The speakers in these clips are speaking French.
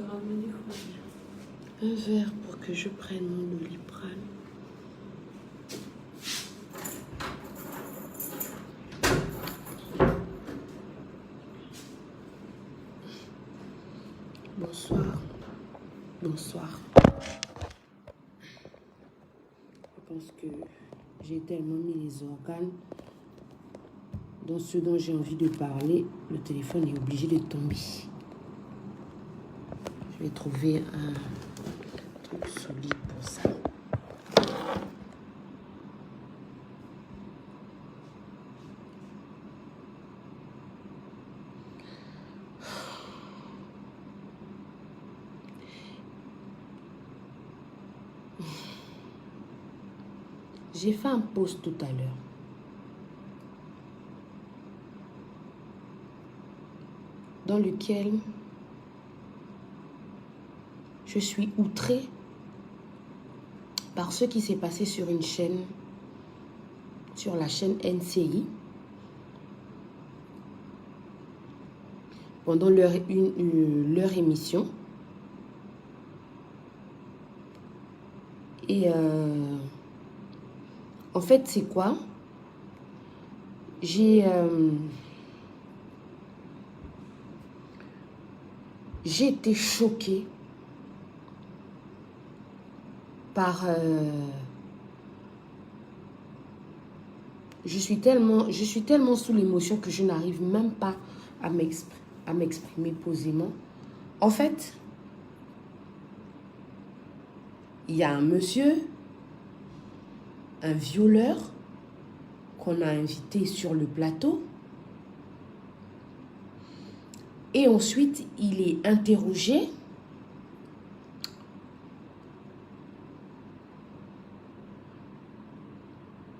ramener quoi déjà? Un verre pour que je prenne mon Doliprane. Bonsoir. Bonsoir. Je pense que j'ai tellement mis les organes dans ce dont j'ai envie de parler. Le téléphone est obligé de tomber. Je vais trouver un truc solide pour ça. J'ai fait un post tout à l'heure. Dans lequel je suis outrée par ce qui s'est passé sur une chaîne, sur la chaîne NCI, pendant leur émission. Et en fait, c'est quoi? J'ai été choquée par... je suis tellement sous l'émotion que je n'arrive même pas à m'exprimer posément. En fait, il y a un monsieur, un violeur, qu'on a invité sur le plateau. Et ensuite, il est interrogé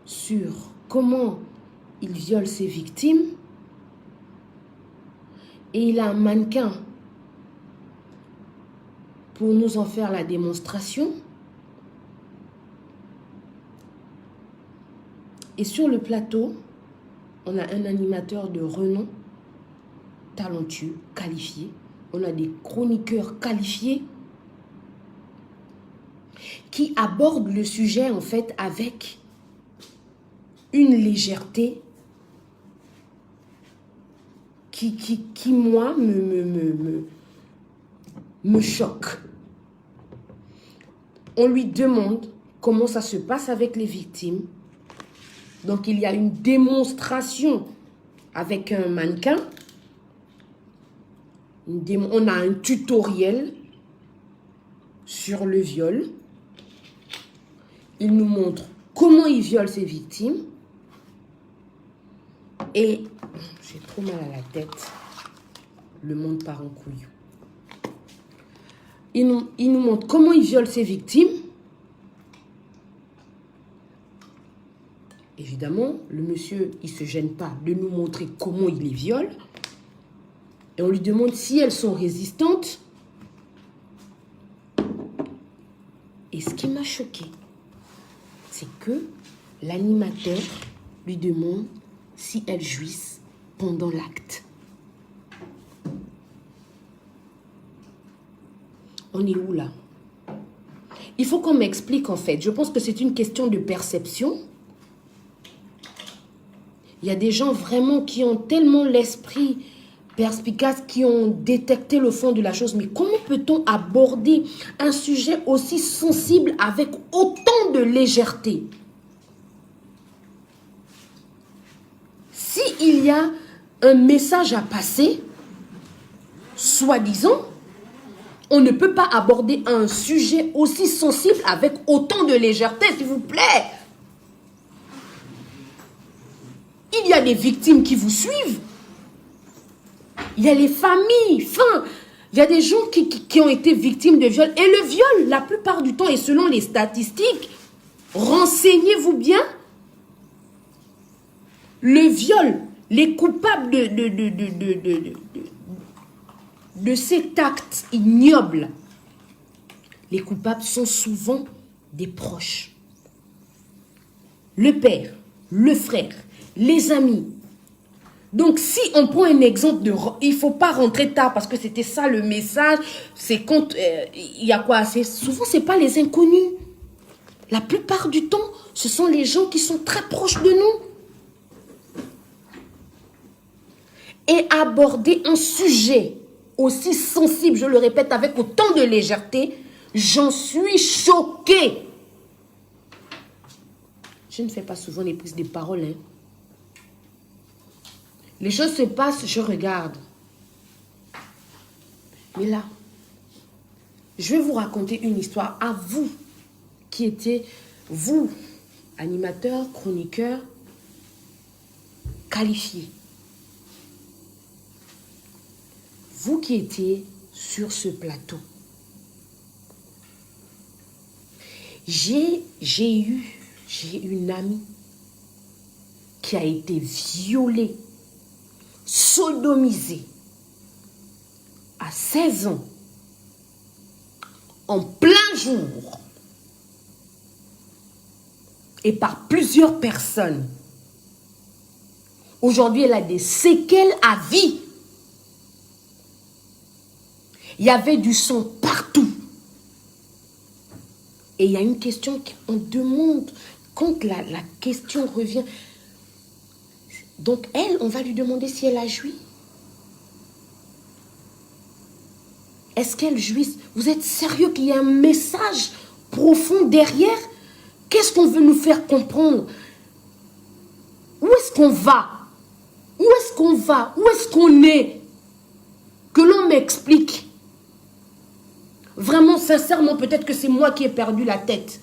sur comment il viole ses victimes. Et il a un mannequin pour nous en faire la démonstration. Et sur le plateau, on a un animateur de renom, talentueux, qualifié. On a des chroniqueurs qualifiés qui abordent le sujet en fait avec une légèreté qui moi, me choque. On lui demande comment ça se passe avec les victimes. Donc, il y a une démonstration avec un mannequin. On a un tutoriel sur le viol. Il nous montre comment il viole ses victimes. Et j'ai trop mal à la tête. Le monde part en couille. Il nous montre comment il viole ses victimes. Évidemment, le monsieur, il ne se gêne pas de nous montrer comment il les viole. Et on lui demande si elles sont résistantes. Et ce qui m'a choqué, c'est que l'animateur lui demande si elles jouissent pendant l'acte. On est où là? Il faut qu'on m'explique en fait. Je pense que c'est une question de perception. Il y a des gens vraiment qui ont tellement l'esprit perspicace, qui ont détecté le fond de la chose. Mais comment peut-on aborder un sujet aussi sensible avec autant de légèreté? S'il y a un message à passer, soi-disant, on ne peut pas aborder un sujet aussi sensible avec autant de légèreté, s'il vous plaît. Il y a des victimes qui vous suivent. Il y a les familles. Enfin, il y a des gens qui ont été victimes de viol. Et le viol, la plupart du temps, et selon les statistiques, renseignez-vous bien, le viol, les coupables de cet acte ignoble, les coupables sont souvent des proches. Le père, le frère, les amis. Donc, si on prend un exemple il ne faut pas rentrer tard parce que c'était ça le message. C'est quand il y a quoi? Souvent, ce n'est pas les inconnus. La plupart du temps, ce sont les gens qui sont très proches de nous. Et aborder un sujet aussi sensible, je le répète, avec autant de légèreté, j'en suis choquée. Je ne fais pas souvent les prises de parole, hein. Les choses se passent, je regarde. Mais là, je vais vous raconter une histoire à vous, qui étiez, vous, animateurs, chroniqueurs, qualifiés. Vous qui étiez sur ce plateau. J'ai une amie qui a été violée, sodomisée à 16 ans, en plein jour, et par plusieurs personnes. Aujourd'hui, elle a des séquelles à vie. Il y avait du sang partout. Et il y a une question qu'on demande, quand la question revient. Donc elle, on va lui demander si elle a joui. Est-ce qu'elle jouit? Vous êtes sérieux qu'il y a un message profond derrière? Qu'est-ce qu'on veut nous faire comprendre? Où est-ce qu'on va? Où est-ce qu'on va? Où est-ce qu'on est? Que l'on m'explique. Vraiment, sincèrement, peut-être que c'est moi qui ai perdu la tête.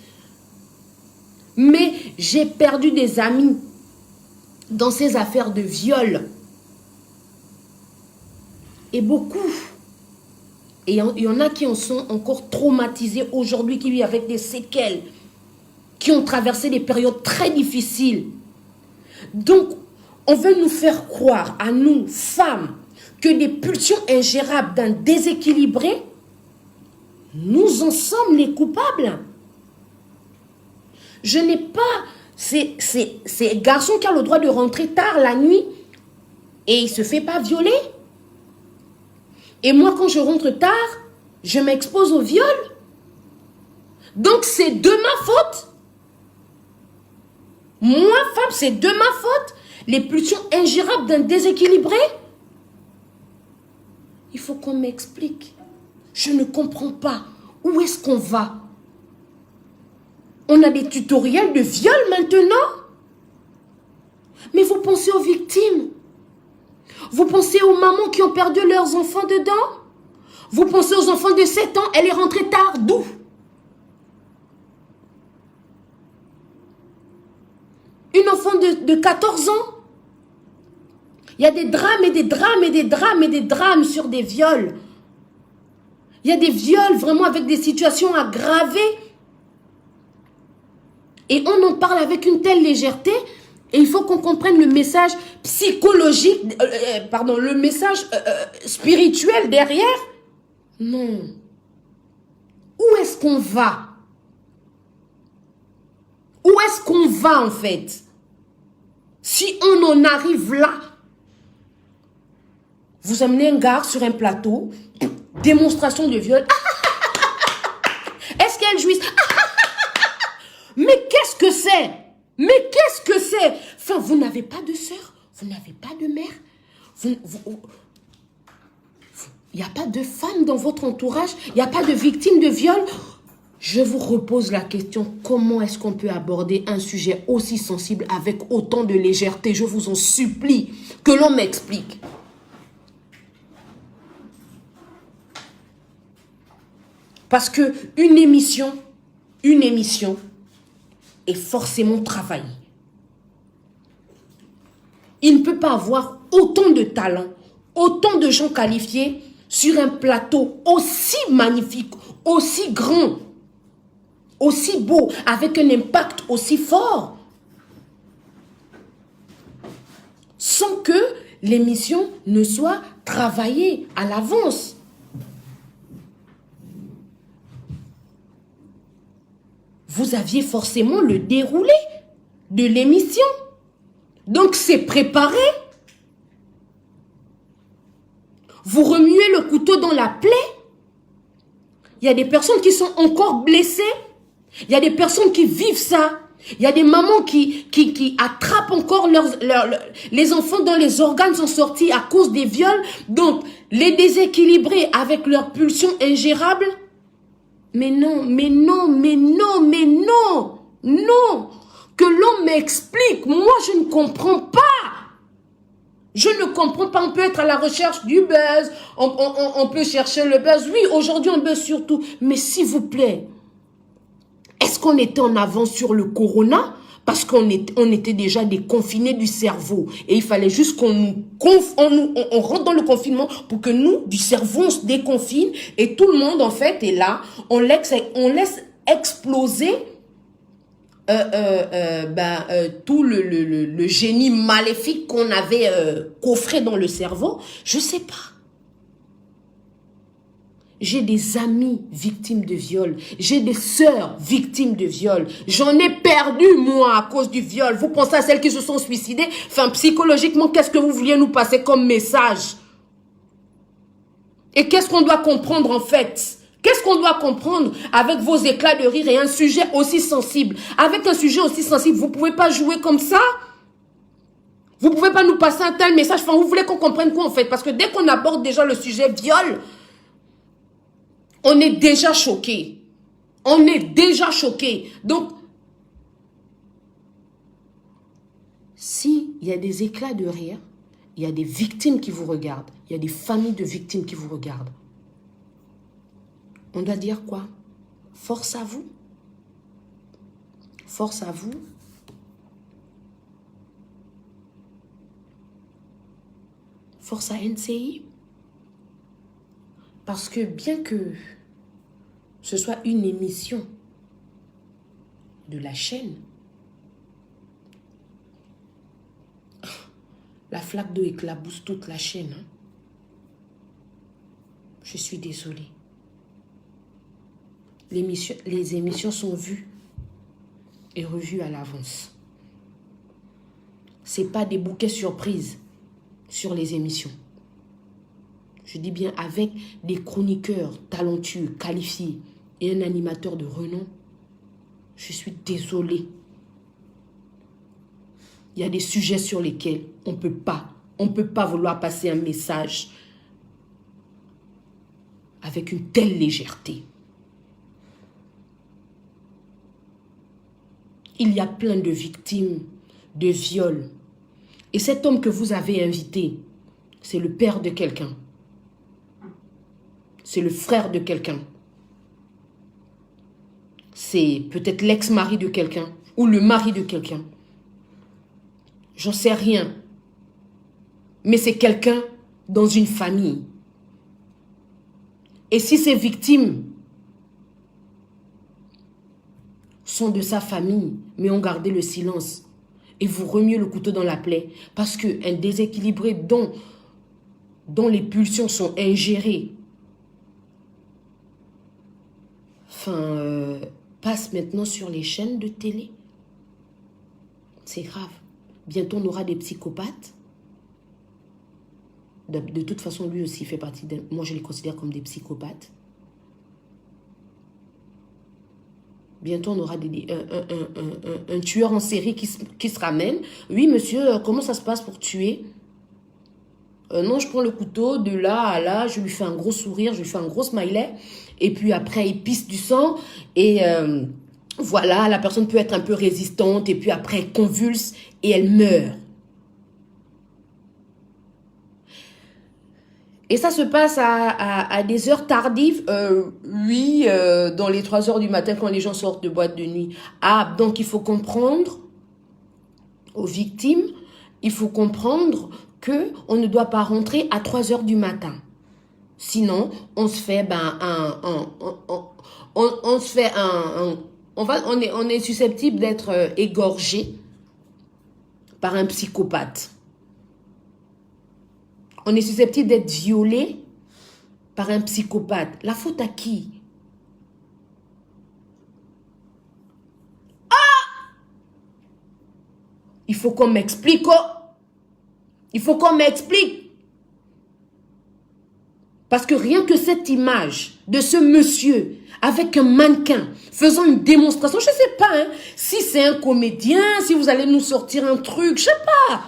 Mais j'ai perdu des amis dans ces affaires de viol. Et beaucoup. Et il y en a qui en sont encore traumatisés aujourd'hui, qui vivent avec des séquelles, qui ont traversé des périodes très difficiles. Donc, on veut nous faire croire, à nous, femmes, que des pulsions ingérables d'un déséquilibré, nous en sommes les coupables. Je n'ai pas... C'est garçon qui a le droit de rentrer tard la nuit et il ne se fait pas violer. Et moi, quand je rentre tard, je m'expose au viol. Donc, c'est de ma faute. Moi, femme, c'est de ma faute. Les pulsions ingérables d'un déséquilibré. Il faut qu'on m'explique. Je ne comprends pas. Où est-ce qu'on va? On a des tutoriels de viol maintenant. Mais vous pensez aux victimes. Vous pensez aux mamans qui ont perdu leurs enfants dedans. Vous pensez aux enfants de 7 ans. Elle est rentrée tard. D'où? Une enfant de 14 ans. Il y a des drames et des drames et des drames et des drames sur des viols. Il y a des viols vraiment avec des situations aggravées. Et on en parle avec une telle légèreté. Et il faut qu'on comprenne le message psychologique, le message spirituel derrière. Non. Où est-ce qu'on va? Où est-ce qu'on va en fait? Si on en arrive là, vous amenez un gars sur un plateau, démonstration de viol. Est-ce qu'elle jouit? Mais qu'est-ce que c'est? Mais qu'est-ce que c'est? Enfin, vous n'avez pas de sœur, vous n'avez pas de mère, il n'y a pas de femme dans votre entourage, il n'y a pas de victime de viol. Je vous repose la question, comment est-ce qu'on peut aborder un sujet aussi sensible avec autant de légèreté? Je vous en supplie, que l'on m'explique. Parce que une émission est forcément travaillée. Il ne peut pas avoir autant de talent, autant de gens qualifiés sur un plateau aussi magnifique, aussi grand, aussi beau, avec un impact aussi fort, sans que l'émission ne soit travaillée à l'avance. Vous aviez forcément le déroulé de l'émission. Donc c'est préparé. Vous remuez le couteau dans la plaie. Il y a des personnes qui sont encore blessées. Il y a des personnes qui vivent ça. Il y a des mamans qui attrapent encore les enfants dont les organes sont sortis à cause des viols. Donc, les déséquilibrer avec leurs pulsions ingérables. Mais non, mais non, mais non, mais non, non. Que l'on m'explique. Moi, je ne comprends pas. Je ne comprends pas. On peut être à la recherche du buzz. On peut chercher le buzz. Oui, aujourd'hui, on buzz surtout. Mais s'il vous plaît, est-ce qu'on était en avance sur le corona? Parce qu'on était déjà déconfinés du cerveau. Et il fallait juste qu'on on rentre dans le confinement pour que nous, du cerveau, on se déconfine. Et tout le monde, en fait, est là. On laisse exploser tout le génie maléfique qu'on avait coffré dans le cerveau. Je sais pas. J'ai des amis victimes de viol. J'ai des sœurs victimes de viol. J'en ai perdu, moi, à cause du viol. Vous pensez à celles qui se sont suicidées? Enfin, psychologiquement, qu'est-ce que vous vouliez nous passer comme message? Et qu'est-ce qu'on doit comprendre, en fait? Qu'est-ce qu'on doit comprendre avec vos éclats de rire et un sujet aussi sensible? Avec un sujet aussi sensible, vous ne pouvez pas jouer comme ça? Vous ne pouvez pas nous passer un tel message? Enfin, vous voulez qu'on comprenne quoi, en fait? Parce que dès qu'on aborde déjà le sujet viol, on est déjà choqué. On est déjà choqué. Donc, s'il y a des éclats de rire, il y a des victimes qui vous regardent. Il y a des familles de victimes qui vous regardent. On doit dire quoi? Force à vous. Force à vous. Force à NCI. Parce que bien que ce soit une émission de la chaîne, la flaque d'eau éclabousse toute la chaîne. Hein. Je suis désolée. Les émissions sont vues et revues à l'avance. Ce n'est pas des bouquets surprises sur les émissions. Je dis bien avec des chroniqueurs talentueux, qualifiés et un animateur de renom. Je suis désolée. Il y a des sujets sur lesquels on ne peut pas vouloir passer un message avec une telle légèreté. Il y a plein de victimes de viols. Et cet homme que vous avez invité, c'est le père de quelqu'un. C'est le frère de quelqu'un. C'est peut-être l'ex-mari de quelqu'un ou le mari de quelqu'un. J'en sais rien. Mais c'est quelqu'un dans une famille. Et si ces victimes sont de sa famille, mais ont gardé le silence, et vous remuez le couteau dans la plaie, parce qu'un déséquilibré dont les pulsions sont ingérées, passe maintenant sur les chaînes de télé. C'est grave. Bientôt, on aura des psychopathes. De toute façon, lui aussi fait partie d'un... Moi, je les considère comme des psychopathes. Bientôt, on aura un tueur en série qui se ramène. Oui, monsieur, comment ça se passe pour tuer? Non, je prends le couteau de là à là, je lui fais un gros sourire, je lui fais un gros smiley. Et puis après, il pisse du sang. Et voilà, la personne peut être un peu résistante. Et puis après, elle convulse et elle meurt. Et ça se passe à des heures tardives. Oui, dans les 3 heures du matin, quand les gens sortent de boîte de nuit. Ah, donc il faut comprendre aux victimes, il faut comprendre qu'on ne doit pas rentrer à 3 heures du matin. Sinon, on se fait on est susceptible d'être égorgé par un psychopathe. On est susceptible d'être violé par un psychopathe. La faute à qui? Ah! Il faut qu'on m'explique. Oh! Il faut qu'on m'explique. Parce que rien que cette image de ce monsieur avec un mannequin faisant une démonstration, je ne sais pas hein, si c'est un comédien, si vous allez nous sortir un truc, je ne sais pas.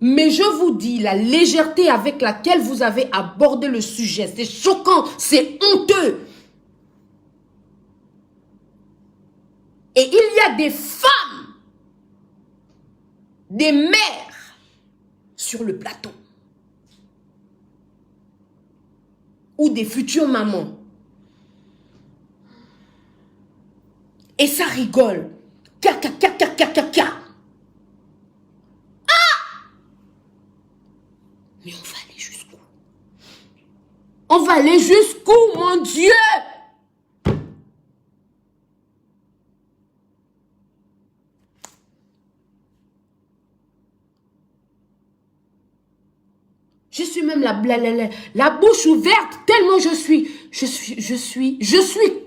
Mais je vous dis, la légèreté avec laquelle vous avez abordé le sujet, c'est choquant, c'est honteux. Et il y a des femmes, des mères sur le plateau. Ou des futures mamans. Et ça rigole. Caca. Mais on va aller jusqu'où? On va aller jusqu'où, mon Dieu? Je suis même la bouche ouverte tellement je suis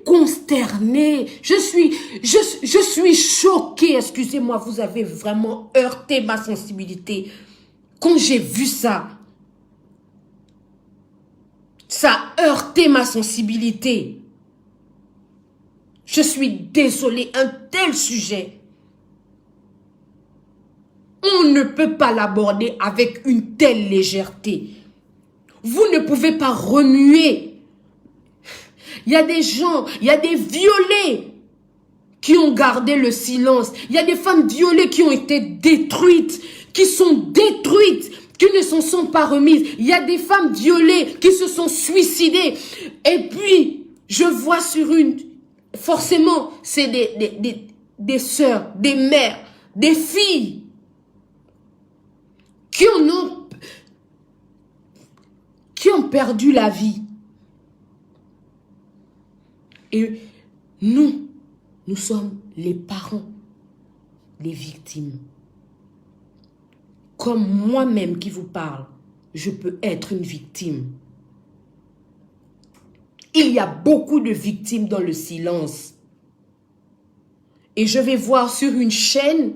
consternée. Je suis choquée. Excusez-moi, vous avez vraiment heurté ma sensibilité. Quand j'ai vu ça, ça a heurté ma sensibilité. Je suis désolée, un tel sujet. On ne peut pas l'aborder avec une telle légèreté. Vous ne pouvez pas remuer. Il y a des gens, il y a des violés qui ont gardé le silence. Il y a des femmes violées qui ont été détruites, qui sont détruites, qui ne s'en sont pas remises. Il y a des femmes violées qui se sont suicidées. Et puis, je vois sur une... Forcément, c'est des sœurs, des mères, des filles qui ont perdu la vie. Et nous sommes les parents des victimes. Comme moi-même qui vous parle, je peux être une victime. Il y a beaucoup de victimes dans le silence. Et je vais voir sur une chaîne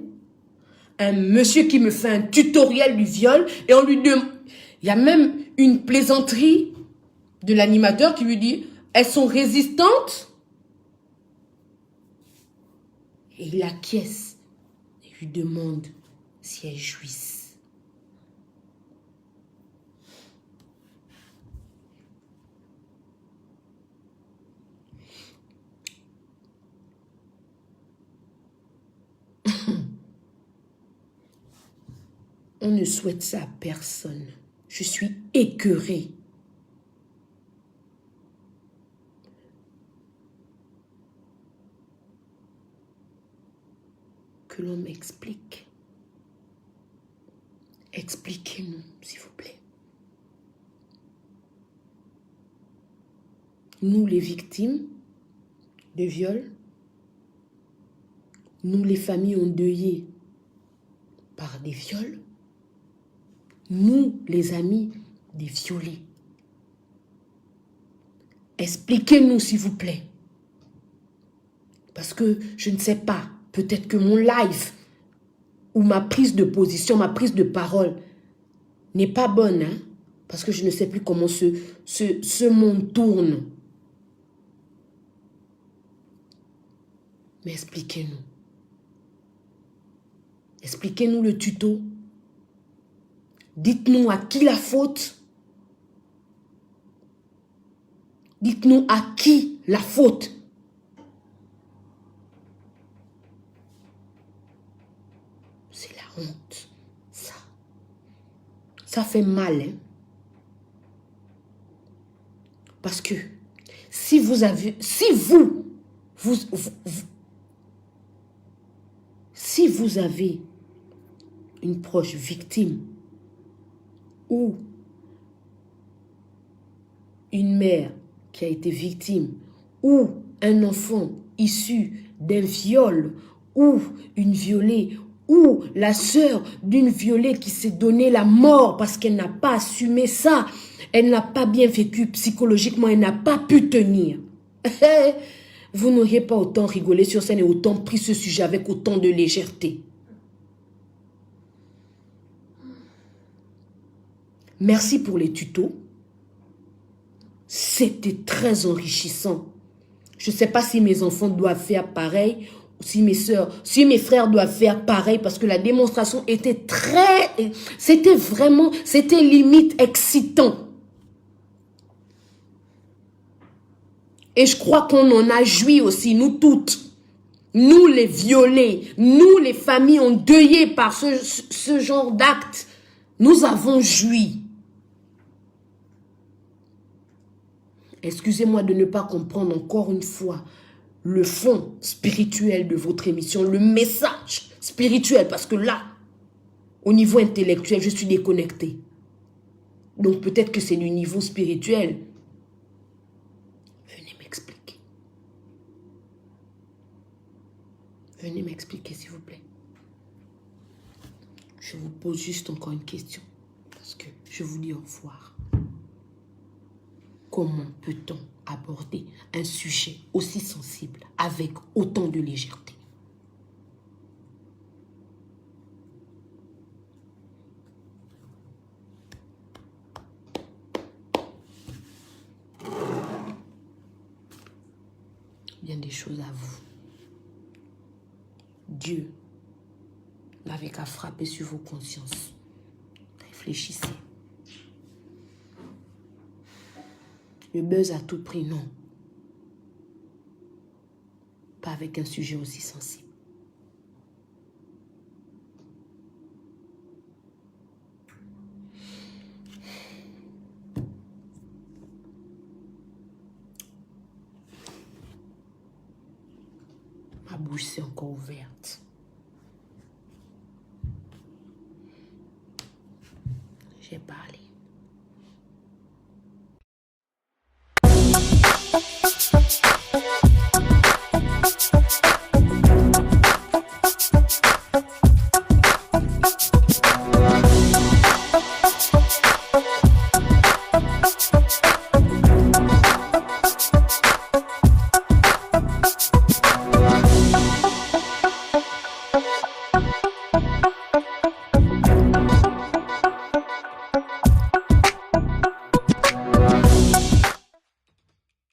un monsieur qui me fait un tutoriel du viol et on lui demande... Il y a même une plaisanterie de l'animateur qui lui dit « Elles sont résistantes ?» Et il acquiesce et lui demande si elles jouissent. On ne souhaite ça à personne. Je suis écœurée. Que l'on m'explique. Expliquez-nous, s'il vous plaît. Nous, les victimes de viol, nous, les familles endeuillées par des viols, nous, les amis des violés. Expliquez-nous, s'il vous plaît. Parce que je ne sais pas, peut-être que mon live ou ma prise de position, ma prise de parole n'est pas bonne, hein? Parce que je ne sais plus comment ce monde tourne. Mais expliquez-nous. Expliquez-nous le tuto. Dites-nous à qui la faute. Dites-nous à qui la faute. C'est la honte. Ça fait mal, hein? Parce que si vous avez, si vous avez une proche victime ou une mère qui a été victime ou un enfant issu d'un viol ou une violée ou la sœur d'une violée qui s'est donné la mort parce qu'elle n'a pas assumé ça, elle n'a pas bien vécu psychologiquement, elle n'a pas pu tenir. Vous n'auriez pas autant rigolé sur scène et autant pris ce sujet avec autant de légèreté. Merci pour les tutos. C'était très enrichissant. Je ne sais pas si mes enfants doivent faire pareil, ou si mes soeurs, si mes frères doivent faire pareil, parce que la démonstration était c'était limite excitant. Et je crois qu'on en a joui aussi, nous toutes. Nous les violés, nous les familles endeuillées par ce genre d'actes, nous avons joui. Excusez-moi de ne pas comprendre encore une fois le fond spirituel de votre émission, le message spirituel, parce que là, au niveau intellectuel, je suis déconnectée. Donc peut-être que c'est du niveau spirituel. Venez m'expliquer. Venez m'expliquer, s'il vous plaît. Je vous pose juste encore une question, parce que je vous dis au revoir. Comment peut-on aborder un sujet aussi sensible avec autant de légèreté? Bien des choses à vous. Dieu n'avait qu'à frapper sur vos consciences. Réfléchissez. Le buzz à tout prix, non. Pas avec un sujet aussi sensible. Ma bouche s'est encore ouverte. J'ai parlé.